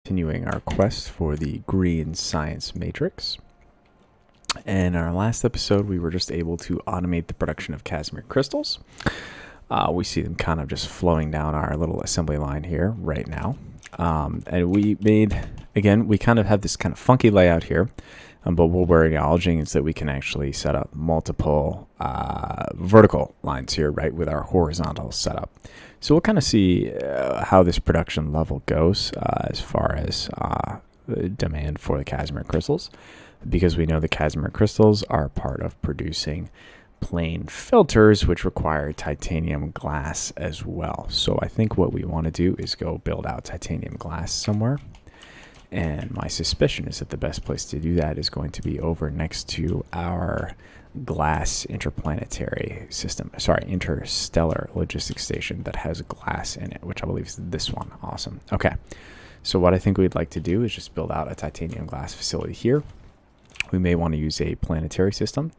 Continuing our quest for the green science matrix. In our last episode, we were just able to automate the production of Casimir crystals. We see them kind of just flowing down our little assembly line here right now. And we made, again, we kind of have this kind of funky layout here. But what we're acknowledging is that we can actually set up multiple vertical lines here, right, with our horizontal setup. So we'll kind of see how this production level goes as far as the demand for the Casimir crystals, because we know the Casimir crystals are part of producing plane filters, which require titanium glass as well. So I think what we want to do is go build out titanium glass somewhere. And my suspicion is that the best place to do that is going to be over next to our glass interstellar logistics station that has glass in it, which I believe is this one. Awesome. Okay. So what I think we'd like to do is just build out a titanium glass facility here. We may want to use a planetary system.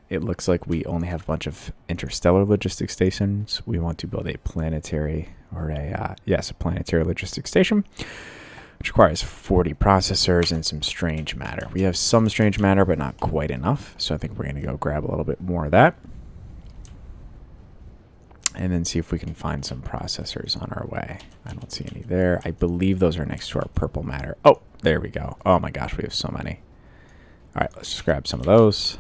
It looks like we only have a bunch of interstellar logistics stations. We want to build a planetary planetary logistics station, which requires 40 processors and some strange matter. We have some strange matter, but not quite enough. So I think we're going to go grab a little bit more of that. And then see if we can find some processors on our way. I don't see any there. I believe those are next to our purple matter. Oh, there we go. Oh my gosh, we have so many. All right, let's just grab some of those.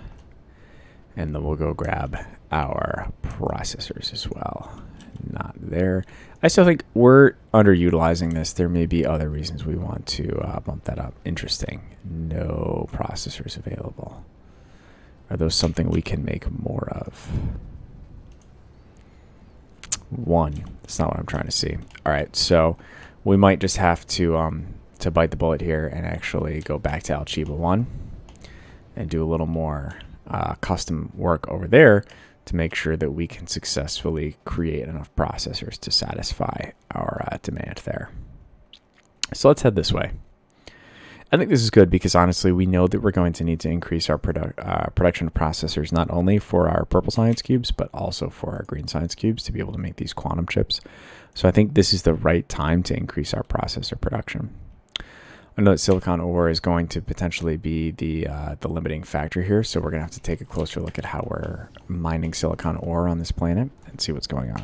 And then we'll go grab our processors as well. Not there. I still think we're underutilizing this. There may be other reasons we want to bump that up. Interesting. No processors available. Are those something we can make more of? One. That's not what I'm trying to see. All right, so we might just have to bite the bullet here and actually go back to Alchiba 1 and do a little more custom work over there to make sure that we can successfully create enough processors to satisfy our demand there. So let's head this way. I think this is good because honestly, we know that we're going to need to increase our production of processors, not only for our purple science cubes, but also for our green science cubes to be able to make these quantum chips. So I think this is the right time to increase our processor production. I know that silicon ore is going to potentially be the limiting factor here, so we're going to have to take a closer look at how we're mining silicon ore on this planet and see what's going on.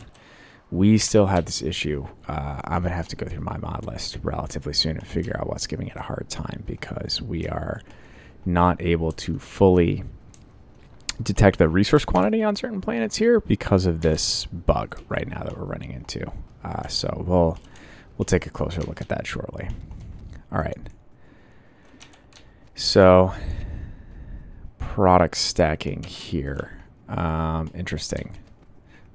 We still have this issue. I'm going to have to go through my mod list relatively soon and figure out what's giving it a hard time, because we are not able to fully detect the resource quantity on certain planets here because of this bug right now that we're running into. So we'll take a closer look at that shortly. All right, so product stacking here. Interesting.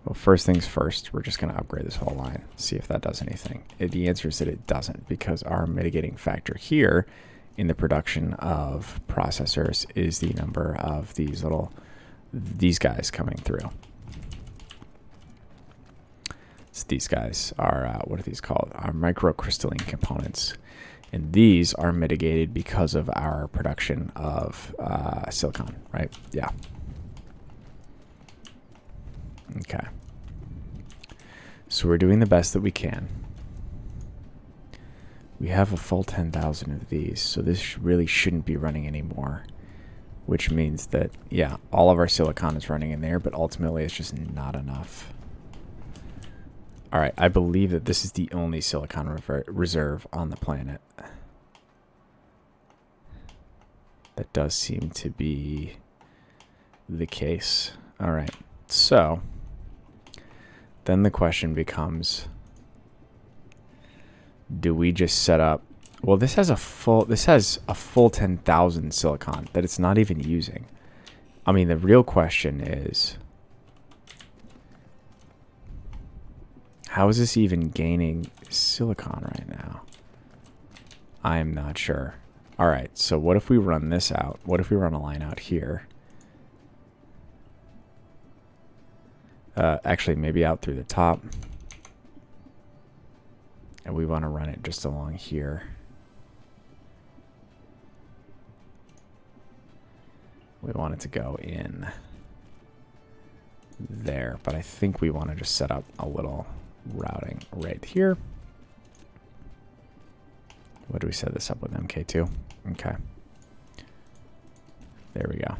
Well, first things first, we're just going to upgrade this whole line, see if that does anything. The answer is that it doesn't, because our mitigating factor here in the production of processors is the number of these guys coming through. So these guys are, what are these called? Our microcrystalline components. And these are mitigated because of our production of silicon, right? Yeah. Okay. So we're doing the best that we can. We have a full 10,000 of these, so this really shouldn't be running anymore. Which means that, yeah, all of our silicon is running in there, but ultimately it's just not enough. All right, I believe that this is the only silicon reserve on the planet. That does seem to be the case. All right, so then the question becomes, do we just set up? Well, this has a full 10,000 silicon that it's not even using. I mean, the real question is, how is this even gaining silicon right now? I am not sure. All right, so what if we run this out? What if we run a line out here? Actually, maybe out through the top. And we want to run it just along here. We want it to go in there, but I think we want to just set up a little routing right here. What do we set this up with? MK2? Okay. There we go.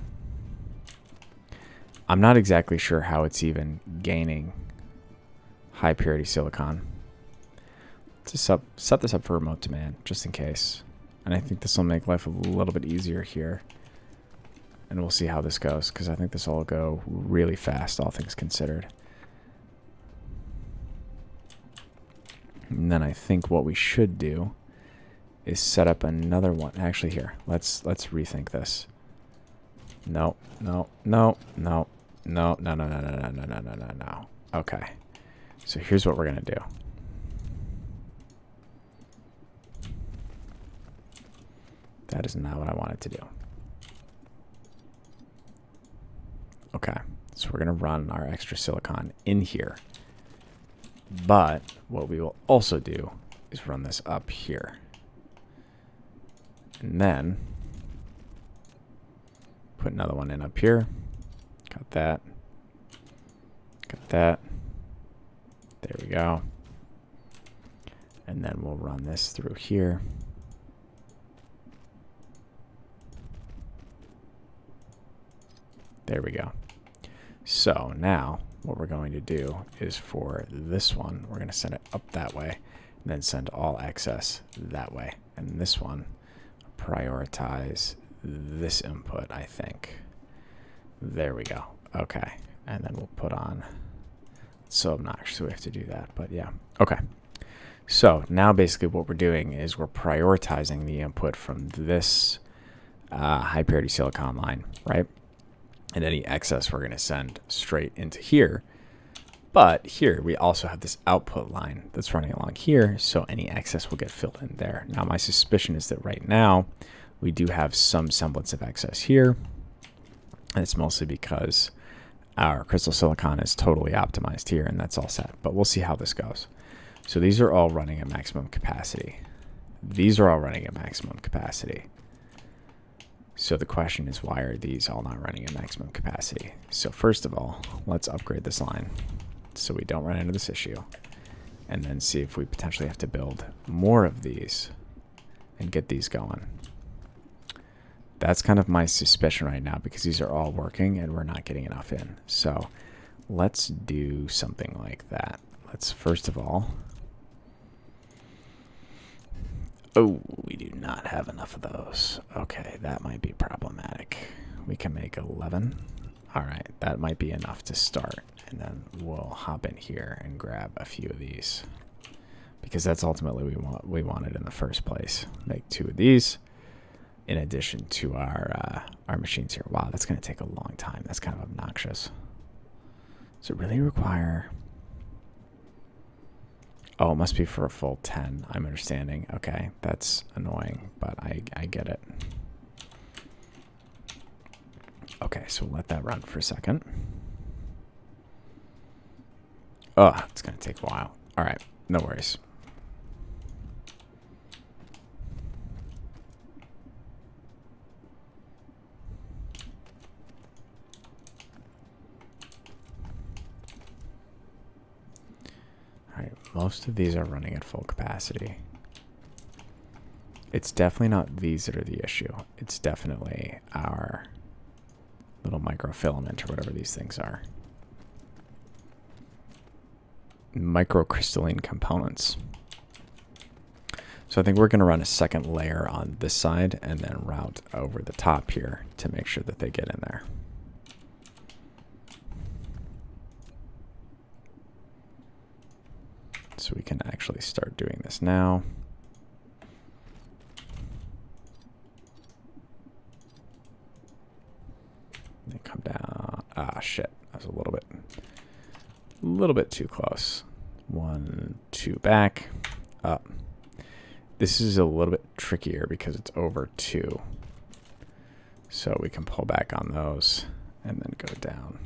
I'm not exactly sure how it's even gaining high purity silicon. Let's set this up for remote demand, just in case. And I think this will make life a little bit easier here. And we'll see how this goes, because I think this will go really fast, all things considered. And then I think what we should do is set up another one. Actually, here, let's rethink this. No, no, no, no, no, no, no, no, no, no, no, no, no, no, no. Okay. So here's what we're gonna do. That is not what I wanted to do. Okay, so we're gonna run our extra silicon in here. But what we will also do is run this up here. And then put another one in up here. Got that. Got that. There we go. And then we'll run this through here. There we go. So now what we're going to do is for this one, we're going to send it up that way and then send all excess that way. And this one, prioritize this input, I think. There we go. Okay. And then we'll put on, it's so obnoxious we have to do that, but yeah. Okay. So now basically what we're doing is we're prioritizing the input from this high purity silicon line, right? And any excess we're going to send straight into here. But here we also have this output line that's running along here, so any excess will get filled in there. Now my suspicion is that right now we do have some semblance of excess here. And it's mostly because our crystal silicon is totally optimized here, and that's all set. But we'll see how this goes. So these are all running at maximum capacity. These are all running at maximum capacity. So the question is, why are these all not running at maximum capacity? So first of all, let's upgrade this line so we don't run into this issue. And then see if we potentially have to build more of these and get these going. That's kind of my suspicion right now, because these are all working and we're not getting enough in. So let's do something like that. Let's first of all... Oh, we do not have enough of those. Okay, that might be problematic. We can make 11. All right, that might be enough to start. And then we'll hop in here and grab a few of these, because that's ultimately what we wanted in the first place. Make 2 of these in addition to our machines here. Wow, that's going to take a long time. That's kind of obnoxious. Does it really require... Oh, it must be for a full 10. I'm understanding. Okay, that's annoying, but I get it. Okay, so we'll let that run for a second. Oh, it's going to take a while. All right, no worries. Most of these are running at full capacity. It's definitely not these that are the issue. It's definitely our little microfilament or whatever these things are. Microcrystalline components. So I think we're going to run a second layer on this side and then route over the top here to make sure that they get in there. So we can actually start doing this now. They come down. Ah, shit. That was a little bit too close. 1, 2 back, up. This is a little bit trickier because it's over 2. So we can pull back on those and then go down.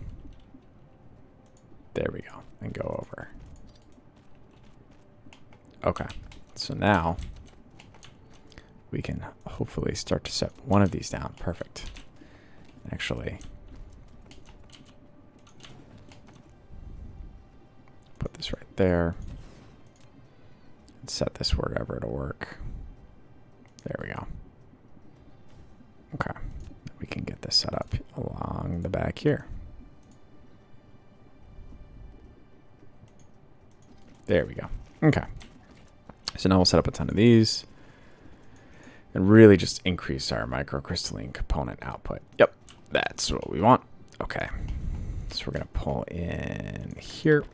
There we go. And go over. Okay, so now we can hopefully start to set one of these down. Perfect. Actually, put this right there and set this wherever it'll work. There we go. Okay. We can get this set up along the back here. There we go. Okay. So now we'll set up a ton of these and really just increase our microcrystalline component output. Yep, that's what we want. Okay. So we're going to pull in here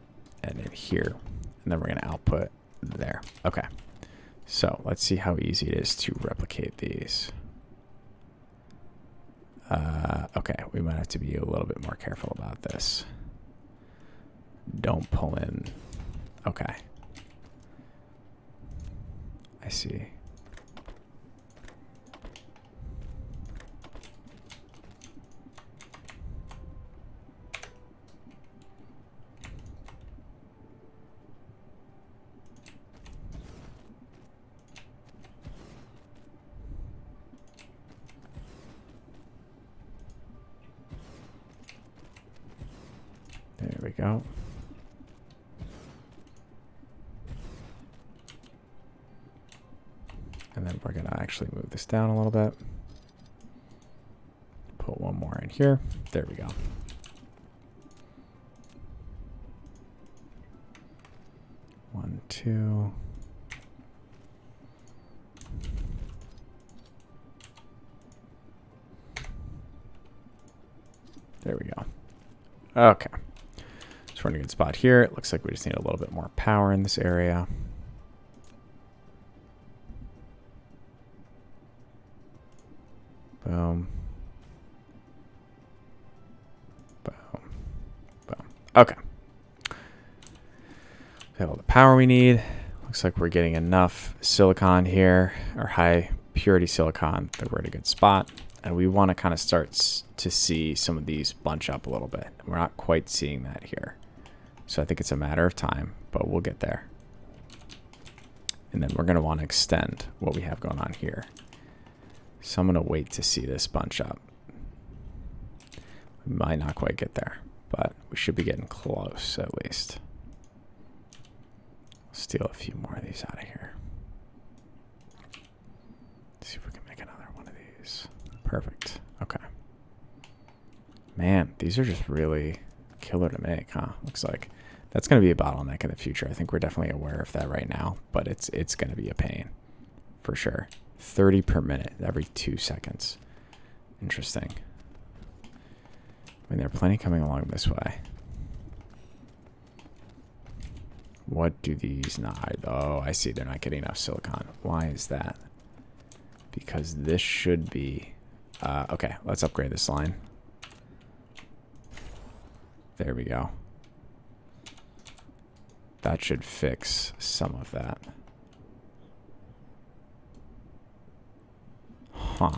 and in here, and then we're going to output there. Okay. So let's see how easy it is to replicate these. Okay, we might have to be a little bit more careful about this. Don't pull in. Okay. I see. There we go. And then we're going to actually move this down a little bit. Put one more in here. There we go. One, two. There we go. Okay. So we're in a good spot here. It looks like we just need a little bit more power in this area. Boom. Boom. Boom. Okay. We have all the power we need. Looks like we're getting enough silicon here, or high purity silicon, that we're in a good spot. And we want to kind of start to see some of these bunch up a little bit. We're not quite seeing that here. So I think it's a matter of time, but we'll get there. And then we're going to want to extend what we have going on here. So I'm going to wait to see this bunch up. We might not quite get there, but we should be getting close at least. Steal a few more of these out of here. See if we can make another one of these. Perfect. Okay. Man, these are just really killer to make, huh? Looks like that's going to be a bottleneck in the future. I think we're definitely aware of that right now, but it's going to be a pain for sure. 30 per minute every 2 seconds. Interesting. I mean, there are plenty coming along this way. What do these not? Oh, I see. They're not getting enough silicon. Why is that? Because this should be... okay, let's upgrade this line. There we go. That should fix some of that. Huh.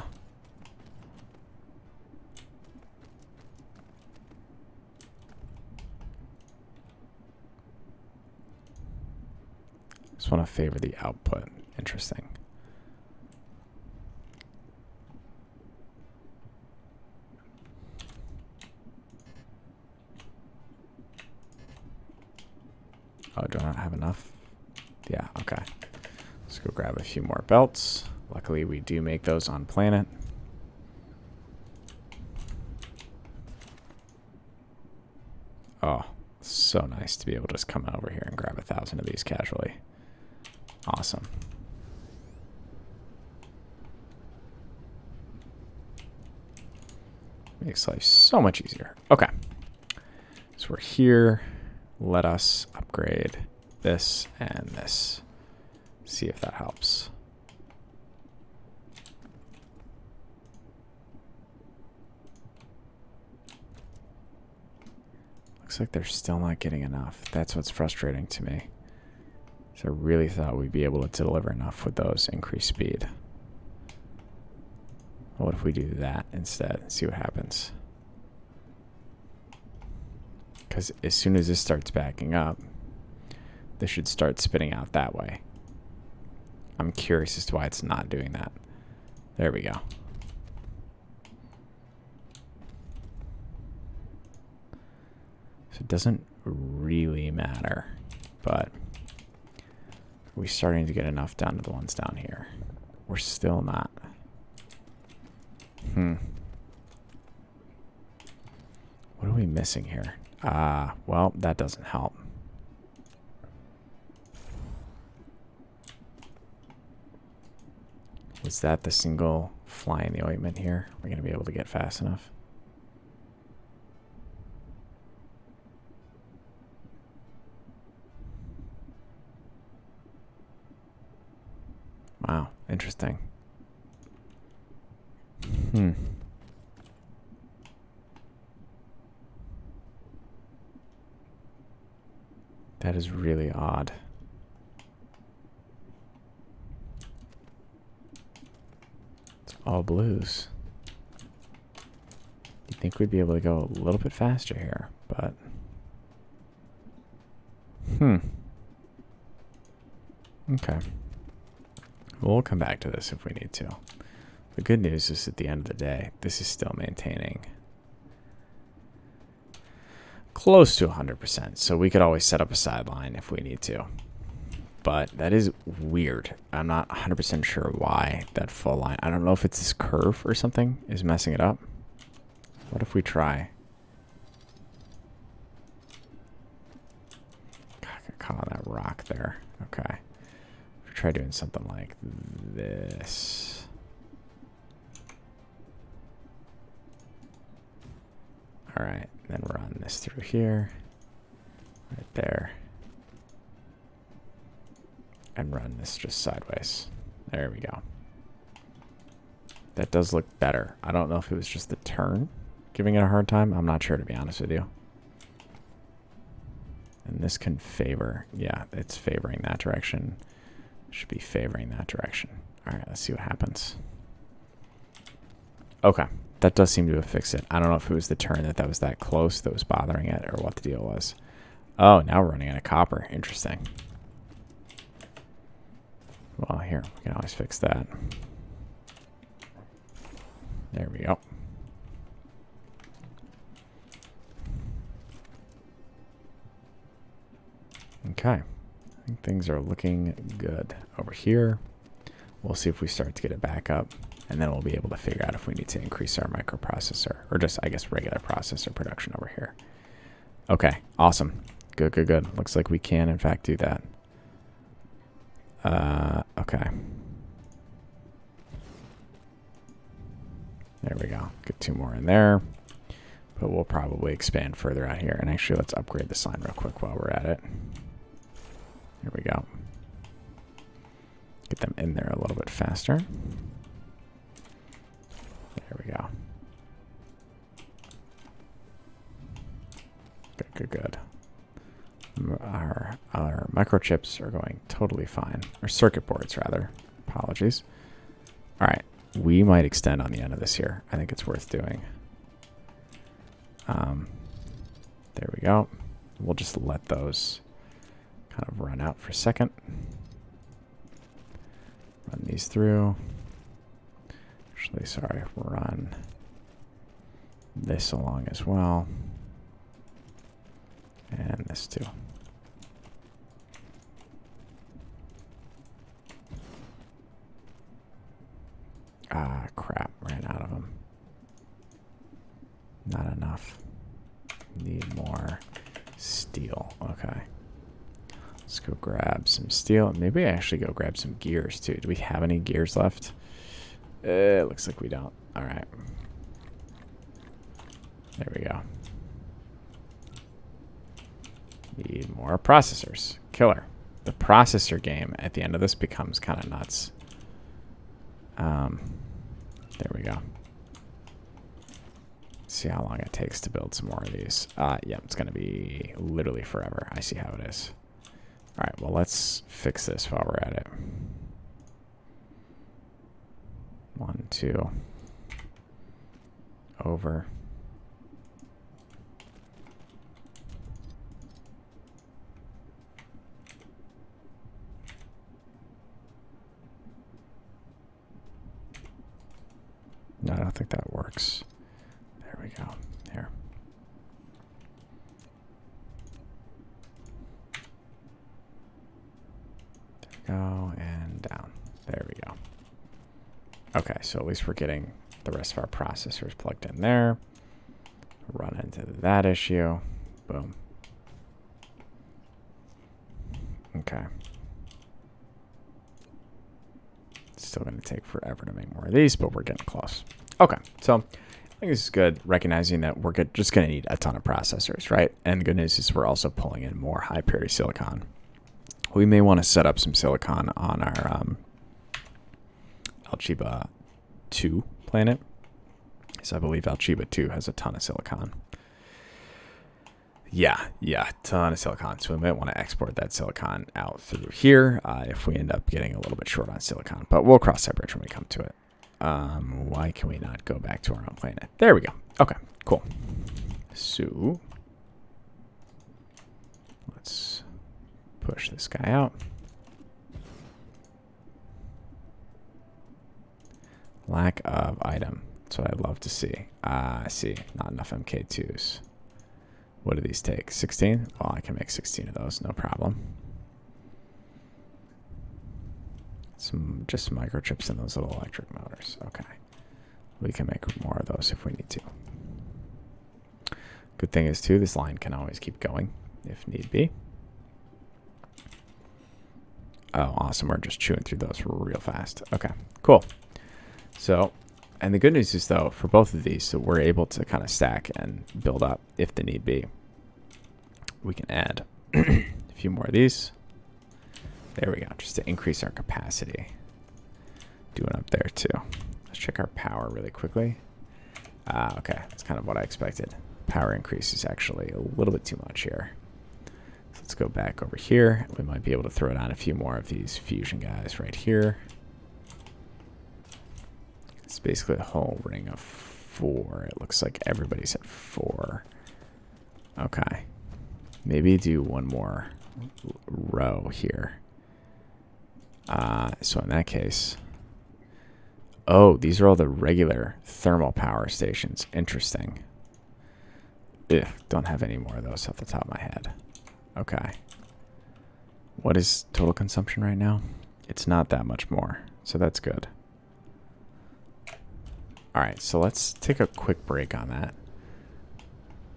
Just want to favor the output. Interesting. Oh, do I not have enough? Yeah, okay. Let's go grab a few more belts. Luckily, we do make those on planet. Oh, so nice to be able to just come over here and grab 1,000 of these casually. Awesome. Makes life so much easier. Okay. So we're here. Let us upgrade this and this. See if that helps. Looks like they're still not getting enough. That's what's frustrating to me. So I really thought we'd be able to deliver enough with those increased speed. What if we do that instead and see what happens? Because as soon as this starts backing up, this should start spitting out that way. I'm curious as to why it's not doing that. There we go. So it doesn't really matter, but we're starting to get enough down to the ones down here. we're still not. What are we missing here? Well, that doesn't help. Was that the single fly in the ointment here? We're going to be able to get fast enough? Wow, interesting. That is really odd. It's all blues. You'd think we'd be able to go a little bit faster here, but... Okay. We'll come back to this if we need to. The good news is at the end of the day, this is still maintaining close to 100%. So we could always set up a sideline if we need to. But that is weird. I'm not 100% sure why that full line. I don't know if it's this curve or something is messing it up. What if we try? God, I got caught on that rock there. Okay. Try doing something like this. All right, then run this through here, right there, and run this just sideways. There we go. That does look better. I don't know if it was just the turn giving it a hard time. I'm not sure, to be honest with you. And this can favor, yeah, it's favoring that direction. Should be favoring that direction. All right, let's see what happens. Okay, that does seem to have fixed it. I don't know if it was the turn that was that close that was bothering it or what the deal was. Oh, now we're running out of copper. Interesting. Well, here, we can always fix that. There we go. Okay. I think things are looking good over here. We'll see if we start to get it back up, and then we'll be able to figure out if we need to increase our microprocessor, or just, I guess, regular processor production over here. Okay, awesome. Good, good, good. Looks like we can, in fact, do that. Okay. There we go. Get 2 more in there. But we'll probably expand further out here. And actually, let's upgrade this line real quick while we're at it. Here we go. Get them in there a little bit faster. There we go. Good, good, good. Our microchips are going totally fine. Or circuit boards, rather. Apologies. All right. We might extend on the end of this here. I think it's worth doing. There we go. We'll just let those kind of run out for a second. Run these through. Actually, sorry, run this along as well. And this too. Ah, crap, ran out of them. Not enough. Need more steel. Okay. Let's go grab some steel. Maybe I actually go grab some gears too. Do we have any gears left? It looks like we don't. All right. There we go. Need more processors. Killer. The processor game at the end of this becomes kind of nuts. There we go. See how long it takes to build some more of these. Yeah, it's going to be literally forever. I see how it is. All right, well, let's fix this while we're at it. 1, 2. Over. No, I don't think that works. There we go. Here. There we go, and down. There we go. Okay, so at least we're getting the rest of our processors plugged in there. Run into that issue. Boom. Okay. Still going to take forever to make more of these, but we're getting close. Okay, so I think this is good, recognizing that we're just going to need a ton of processors, right? And the good news is we're also pulling in more high purity silicon. We may want to set up some silicon on our Alchiba 2 planet. So I believe Alchiba 2 has a ton of silicon. Yeah, ton of silicon. So we might want to export that silicon out through here if we end up getting a little bit short on silicon. But we'll cross that bridge when we come to it. Why can we not go back to our own planet? There we go. Okay, cool. So let's push this guy out. Lack of item. That's what I'd love to see. I see. Not enough MK2s. What do these take? 16? Well, I can make 16 of those. No problem. Just some microchips in those little electric motors. Okay. We can make more of those if we need to. Good thing is, too, this line can always keep going if need be. Oh, awesome. We're just chewing through those real fast. Okay, cool. So, and the good news is, though, for both of these, so we're able to kind of stack and build up if the need be. We can add a few more of these. There we go, just to increase our capacity. Doing up there, too. Let's check our power really quickly. Okay, that's kind of what I expected. Power increase is actually a little bit too much here. So let's go back over here. We might be able to throw down a few more of these fusion guys right here. It's basically a whole ring of 4. It looks like everybody's at 4. Okay. Maybe do one more row here. So in that case... Oh, these are all the regular thermal power stations. Interesting. Ugh, don't have any more of those off the top of my head. Okay. What is total consumption right now? It's not that much more, so that's good. Alright, so let's take a quick break on that.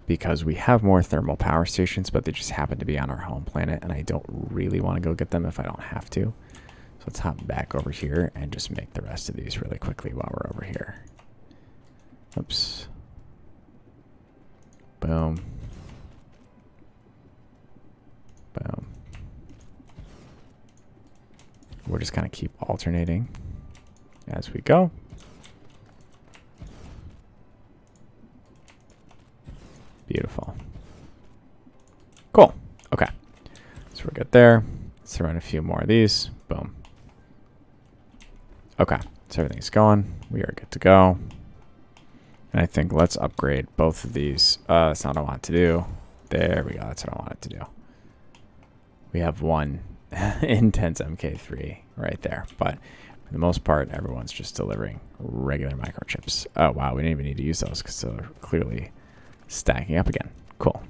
Because we have more thermal power stations, but they just happen to be on our home planet, and I don't really want to go get them if I don't have to. So let's hop back over here and just make the rest of these really quickly while we're over here. Oops. Boom. Boom. We're just going to keep alternating as we go. Beautiful. Cool. Okay. So we're good there. Let's run a few more of these. Boom. Okay. So everything's going. We are good to go. And I think let's upgrade both of these. That's not what I want to do. There we go. That's what I wanted to do. We have one intense MK3 right there. But for the most part, everyone's just delivering regular microchips. Oh, wow. We didn't even need to use those because they're clearly stacking up again. Cool.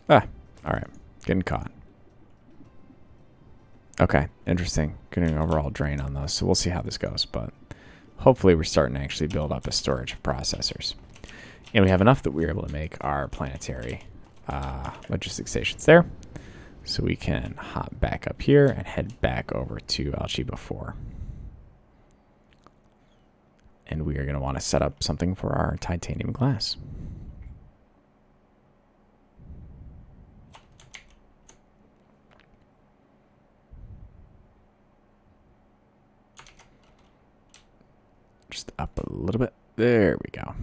All right. Getting caught. Okay. Interesting. Getting an overall drain on those. So we'll see how this goes. But hopefully we're starting to actually build up a storage of processors. And we have enough that we're able to make our planetary logistics stations there. So we can hop back up here and head back over to Alchiba 4. And we are going to want to set up something for our titanium glass. Just up a little bit. There we go.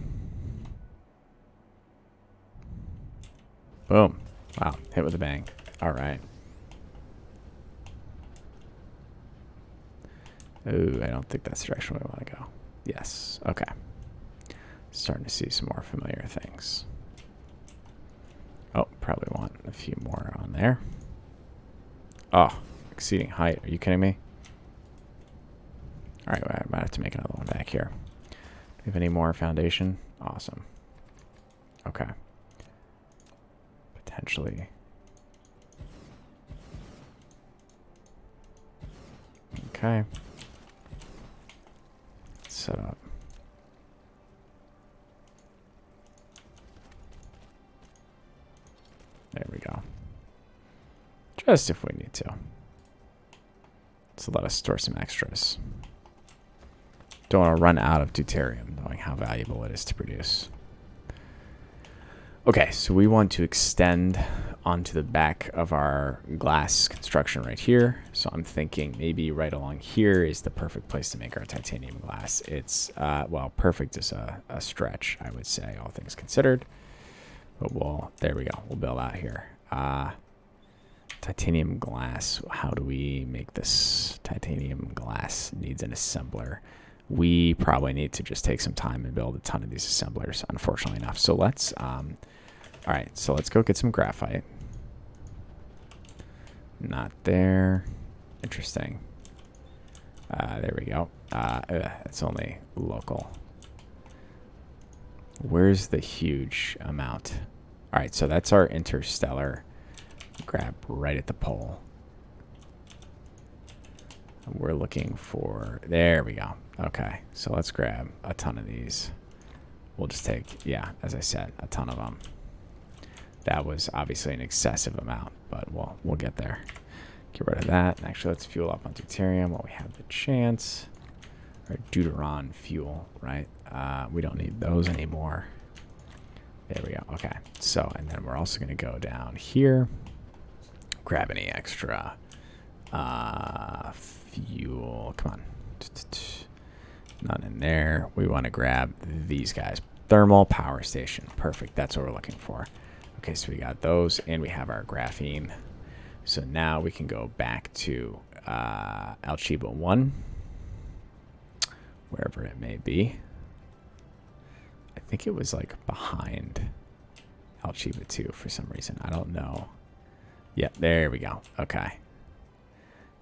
Boom. Wow. Hit with a bang. All right. Oh, I don't think that's the direction we want to go. Yes. Okay. Starting to see some more familiar things. Oh, probably want a few more on there. Oh, exceeding height. Are you kidding me? All right, well, I might have to make another one back here. Do we have any more foundation? Awesome. Okay. Potentially. Okay. set up. There we go. Just if we need to. So let us store some extras. Don't want to run out of deuterium, knowing how valuable it is to produce. Okay, so we want to extend onto the back of our glass construction right here. So I'm thinking maybe right along here is the perfect place to make our titanium glass. It's, well, perfect is a stretch, I would say, all things considered. But there we go. We'll build out here. Titanium glass. How do we make this? Titanium glass needs an assembler. We probably need to just take some time and build a ton of these assemblers, unfortunately enough. So let's, all right, so let's go get some graphite. Not there. Interesting. There we go. It's only local. Where's the huge amount? All right, so that's our interstellar. Grab right at the pole. We're looking for, there we go. Okay, so let's grab a ton of these. We'll just take, yeah, as I said, a ton of them. That was obviously an excessive amount, but we'll get there. Get rid of that. And actually, let's fuel up on deuterium while we have the chance. Or deuteron fuel, right? We don't need those anymore. There we go. Okay, so, and then we're also going to go down here. Grab any extra fuel. Come on. None in there. We want to grab these guys. Thermal power station. Perfect. That's what we're looking for. Okay, so we got those, and we have our graphene. So now we can go back to Alchiba 1, wherever it may be. I think it was like behind Alchiba 2 for some reason. I don't know. Yeah, there we go. Okay.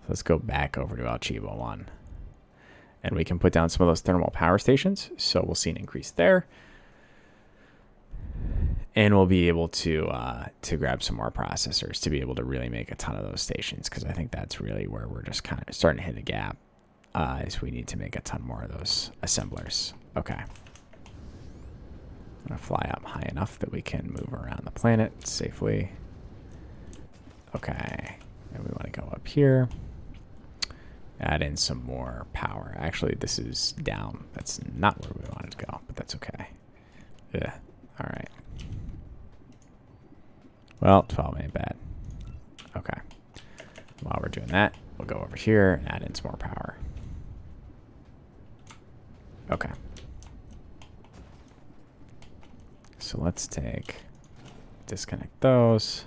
So let's go back over to Alchiba 1. And we can put down some of those thermal power stations. So we'll see an increase there. And we'll be able to grab some more processors to be able to really make a ton of those stations. Because I think that's really where we're just kind of starting to hit a gap. Is we need to make a ton more of those assemblers. Okay. I'm going to fly up high enough that we can move around the planet safely. Okay. And we want to go up here. Add in some more power. Actually, this is down. That's not where we wanted to go, but that's okay. Yeah. All right. Well, 12 ain't bad. Okay. While we're doing that, we'll go over here and add in some more power. Okay. So let's disconnect those.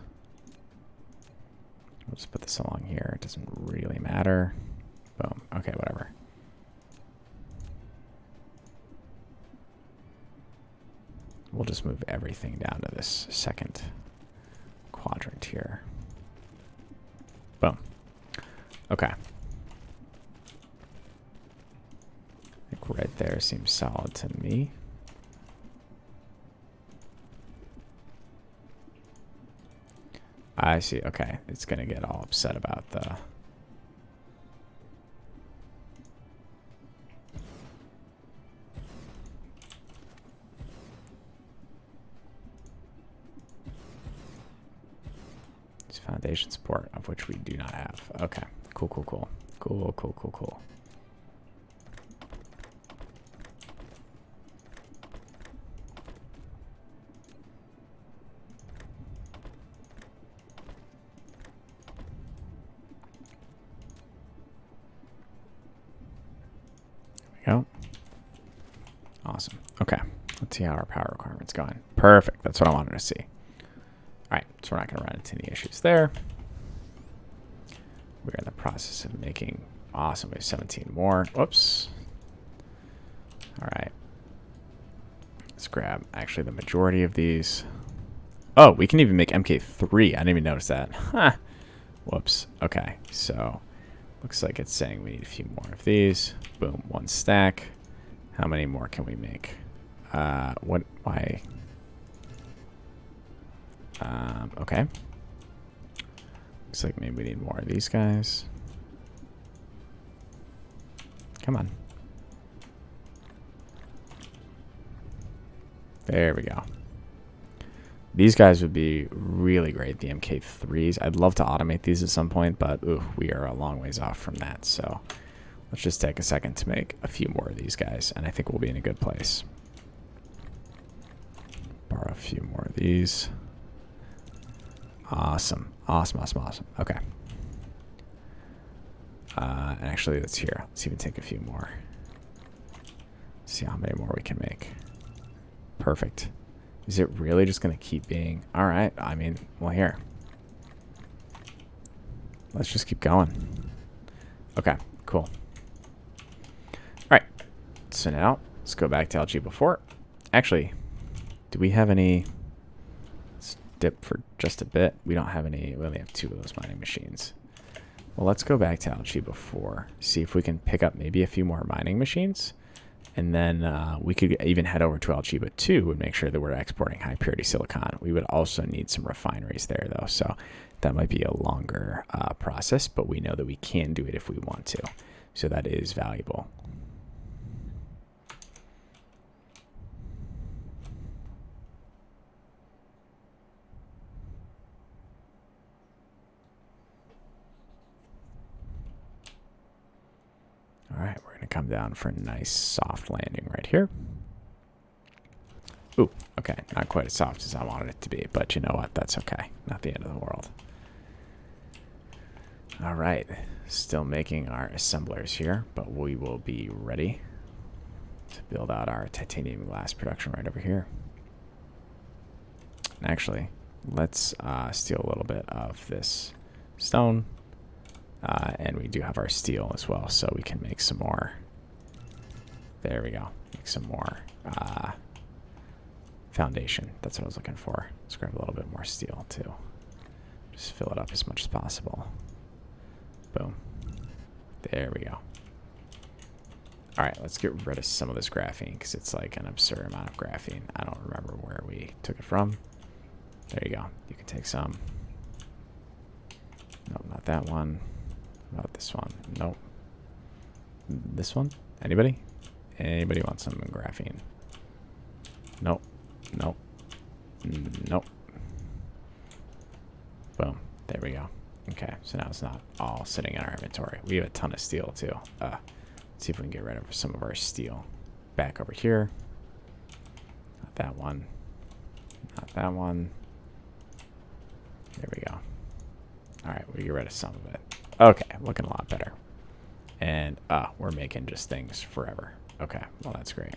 We'll just put this along here. It doesn't really matter. Boom. Okay, whatever. We'll just move everything down to this second quadrant here. Boom. Okay. I think right there seems solid to me. I see. Okay. It's going to get all upset about the... foundation support, of which we do not have. Okay. Cool, cool, cool. Cool, cool, cool, cool. There we go. Awesome. Okay. Let's see how our power requirement's going. Perfect. That's what I wanted to see. All right, so we're not going to run into any issues there. We're in the process of making, awesome, we have 17 more. Whoops. All right. Let's grab actually the majority of these. Oh, we can even make MK3. I didn't even notice that. Huh. Whoops. Okay, so looks like it's saying we need a few more of these. Boom, 1 stack. How many more can we make? Why? Okay. Looks like maybe we need more of these guys. Come on. There we go. These guys would be really great, the MK3s. I'd love to automate these at some point, but ooh, we are a long ways off from that. So let's just take a second to make a few more of these guys, and I think we'll be in a good place. Borrow a few more of these. Awesome. Awesome, awesome, awesome. Okay. And actually, let's even take a few more. See how many more we can make. Perfect. Is it really just going to keep being... All right. I mean, well, here. Let's just keep going. Okay, cool. All right. So now, let's go back to Algebra 4. Actually, do we have any... Let's dip for just a bit. We don't have any... We only have 2 of those mining machines. Well, let's go back to Algebra 4. See if we can pick up maybe a few more mining machines. And then we could even head over to Algebra 2 and make sure that we're exporting high purity silicon. We would also need some refineries there, though. So that might be a longer process, but we know that we can do it if we want to. So that is valuable. All right, we're going to come down for a nice soft landing right here. Ooh, okay, not quite as soft as I wanted it to be, but you know what? That's okay. Not the end of the world. All right, still making our assemblers here, but we will be ready to build out our titanium glass production right over here. And actually, let's steal a little bit of this stone. And we do have our steel as well, so we can make some more. There we go. Make some more foundation. That's what I was looking for. Let's grab a little bit more steel, too. Just fill it up as much as possible. Boom. There we go. All right, let's get rid of some of this graphene, because it's like an absurd amount of graphene. I don't remember where we took it from. There you go. You can take some. Nope, not that one. How about this one? Nope. This one? Anybody? Anybody want some graphene? Nope. Nope. Nope. Boom. There we go. Okay, so now it's not all sitting in our inventory. We have a ton of steel, too. Let's see if we can get rid of some of our steel. Back over here. Not that one. Not that one. There we go. All right, we get rid of some of it. Okay, looking a lot better. And we're making just things forever. Okay, well, that's great.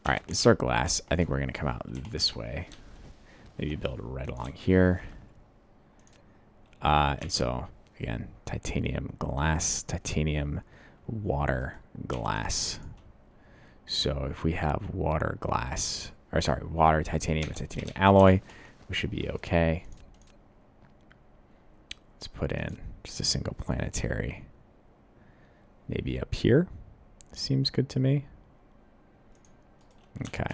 All right, this is our glass. I think we're going to come out this way. Maybe build right along here. And so, again, titanium glass, titanium water glass. So if we have water glass, or sorry, water, titanium, and titanium alloy, we should be okay. Let's put in just a single planetary. Maybe up here. Seems good to me. Okay.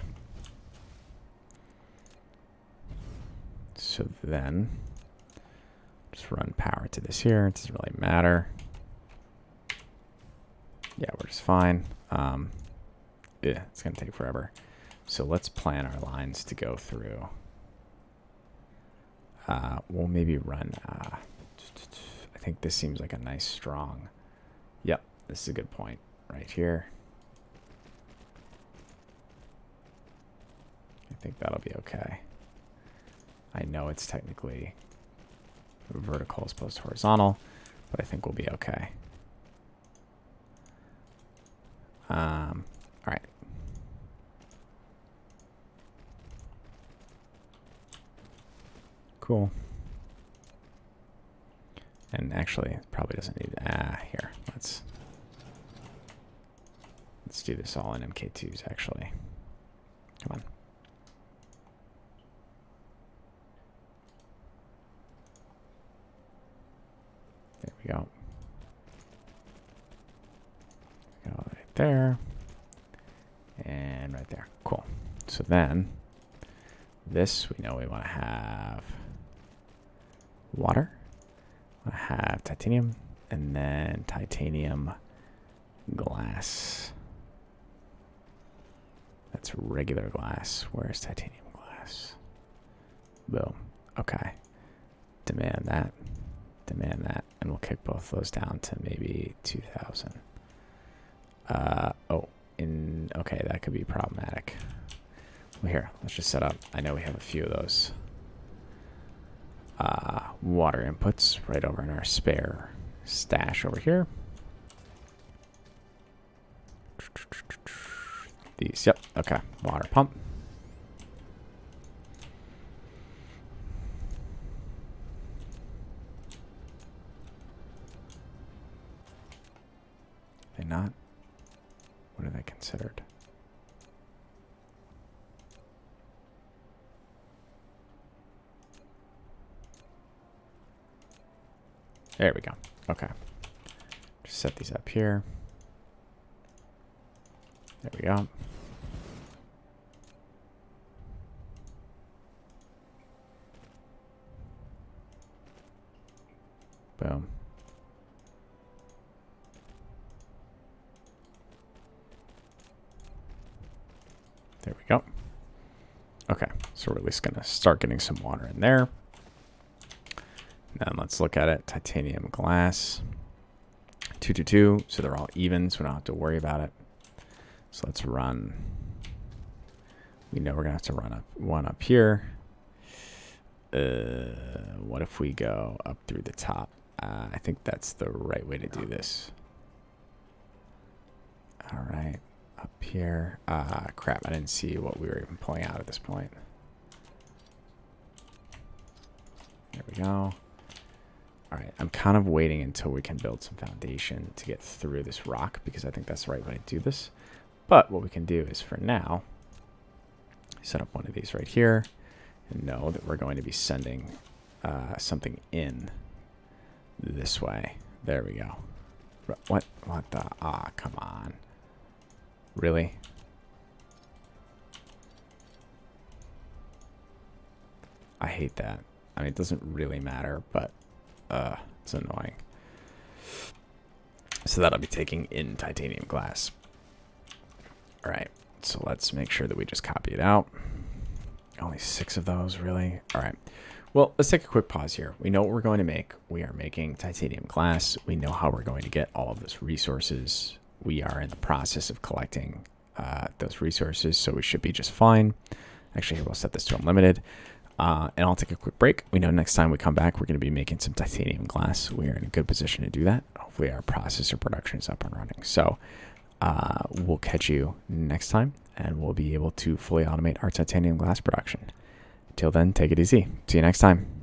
So then, just run power to this here. It doesn't really matter. Yeah, we're just fine. Yeah, it's going to take forever. So let's plan our lines to go through. We'll maybe run... I think this seems like a nice strong... Yep, this is a good point right here. I think that'll be okay. I know it's technically vertical as opposed to horizontal, but I think we'll be okay. All right. Cool. And actually, it probably doesn't need... here. Let's do this all in MK2s, actually. Come on. There we go. Go right there. And right there. Cool. So then, this, we know we want to have water. I have titanium, and then titanium glass. That's regular glass. Where's titanium glass? Boom. Okay. Demand that. Demand that. And we'll kick both those down to maybe 2,000. Okay, that could be problematic. Well, here, let's just set up. I know we have a few of those water inputs right over in our spare stash over here. These, yep, okay, water pump. They not? What are they considered? There we go. Okay. Just set these up here. There we go. Boom. There we go. Okay, so we're at least going to start getting some water in there. Then let's look at it. Titanium glass. 2, 2, 2. So they're all even, so we don't have to worry about it. So let's run. We know we're going to have to run one up here. What if we go up through the top? I think that's the right way to do this. All right. Up here. Crap, I didn't see what we were even pulling out at this point. There we go. All right, I'm kind of waiting until we can build some foundation to get through this rock because I think that's the right way to do this. But what we can do is for now, set up one of these right here and know that we're going to be sending something in this way. There we go. What the? Ah, come on. Really? I hate that. I mean, it doesn't really matter, but it's annoying. So that'll be taking in titanium glass. All right, so let's make sure that we just copy it out. Only 6 of those, really? All right. Well, let's take a quick pause here. We know what we're going to make. We are making titanium glass. We know how we're going to get all of those resources. We are in the process of collecting those resources, so we should be just fine. Actually, here, we'll set this to unlimited. And I'll take a quick break. We know next time we come back, we're going to be making some titanium glass. We are in a good position to do that. Hopefully our processor production is up and running. So we'll catch you next time, and we'll be able to fully automate our titanium glass production. Until then, take it easy. See you next time.